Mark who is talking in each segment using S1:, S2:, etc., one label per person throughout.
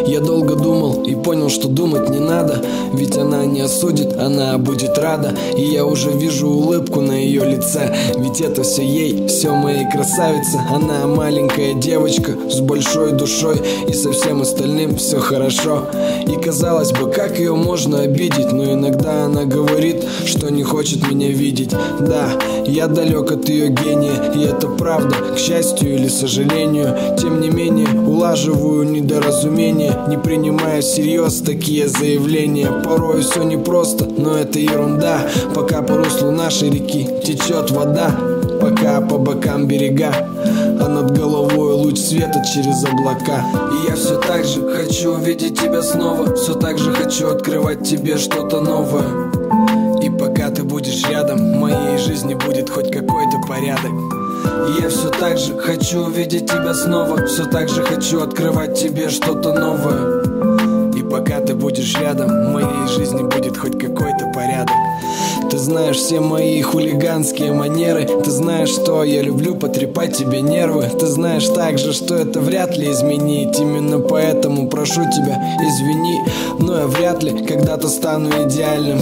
S1: Я долго думал и понял, что думать не надо, ведь она не осудит, она будет рада. И я уже вижу улыбку на ее лице, ведь это все ей, все моей красавице. Она маленькая девочка с большой душой, и со всем остальным все хорошо. И казалось бы, как ее можно обидеть, но иногда она говорит, что не хочет меня видеть. Да, я далек от ее гения, и это правда, к счастью или сожалению. Тем не менее, улаживаю недоразумения, не принимая всерьез такие заявления. Порой все непросто, но это ерунда. Пока по руслу нашей реки течет вода, пока по бокам берега, а над головой луч света через облака. И я все так же хочу увидеть тебя снова, все так же хочу открывать тебе что-то новое. И пока ты будешь рядом, в моей жизни будет хоть какой-то порядок. И я все так же хочу увидеть тебя снова, все так же хочу открывать тебе что-то новое. И пока ты будешь рядом, в моей жизни будет хоть какой-то порядок. Ты знаешь все мои хулиганские манеры, ты знаешь, что я люблю потрепать тебе нервы. Ты знаешь также, что это вряд ли изменить. Именно поэтому прошу тебя, извини, но я вряд ли когда-то стану идеальным.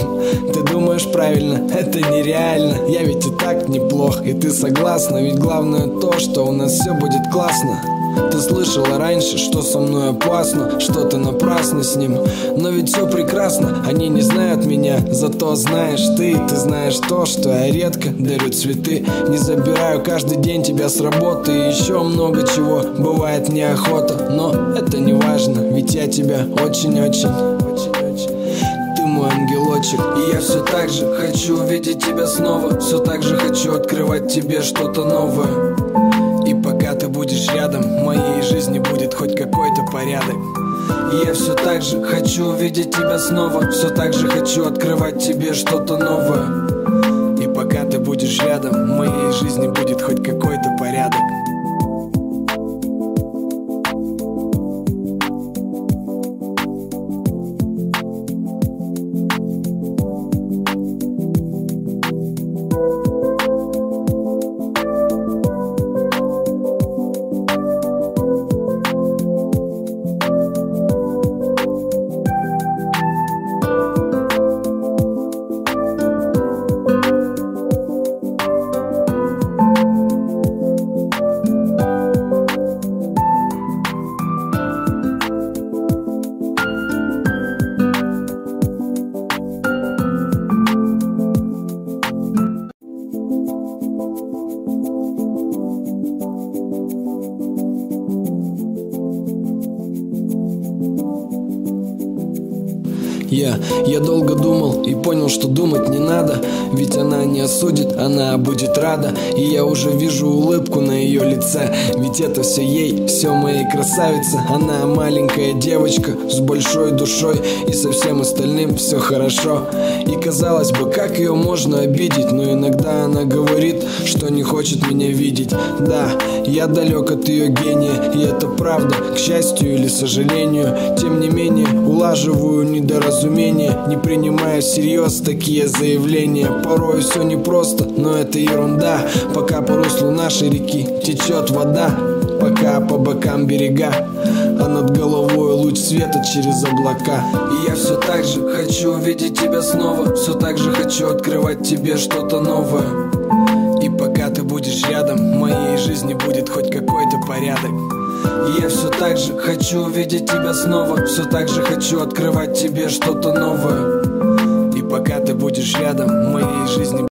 S1: Ты думаешь правильно, это нереально. Я ведь и так неплох, и ты согласна. Ведь главное то, что у нас все будет классно. Ты слышала раньше, что со мной опасно, что ты напрасно с ним. Но ведь все прекрасно, они не знают меня. Зато знаешь ты знаешь то, что я редко дарю цветы. Не забираю каждый день тебя с работы. И еще много чего, бывает неохота. Но это не важно, ведь я тебя очень-очень. Ты мой ангелочек. И я все так же хочу увидеть тебя снова, все так же хочу открывать тебе что-то новое. И пока ты будешь рядом, в моей жизни будет хоть какой-то порядок. И я все так же хочу увидеть тебя снова, все так же хочу открывать тебе что-то новое. И пока ты будешь рядом, в моей жизни будет хоть какой-то порядок. Я долго думал и понял, что думать не надо, ведь она не осудит, она будет рада. И я уже вижу улыбку на ее лице, ведь это все ей, все моей красавице. Она маленькая девочка с большой душой, и со всем остальным все хорошо. И казалось бы, как ее можно обидеть, но иногда она говорит, что не хочет меня видеть. Да, я далек от ее гения, и это правда, к счастью или сожалению. Тем не менее, улаживаю недоразумения, не принимая всерьез такие заявления. Порой все непросто, но это ерунда. Пока по руслу нашей реки течет вода, пока по бокам берега, а над головой луч света через облака. И я все так же хочу увидеть тебя снова, все так же хочу открывать тебе что-то новое. И пока ты будешь рядом, в моей жизни будет хоть какой-то порядок. И я все так же хочу увидеть тебя снова, все так же хочу открывать тебе что-то новое. И пока ты будешь рядом, в моей жизни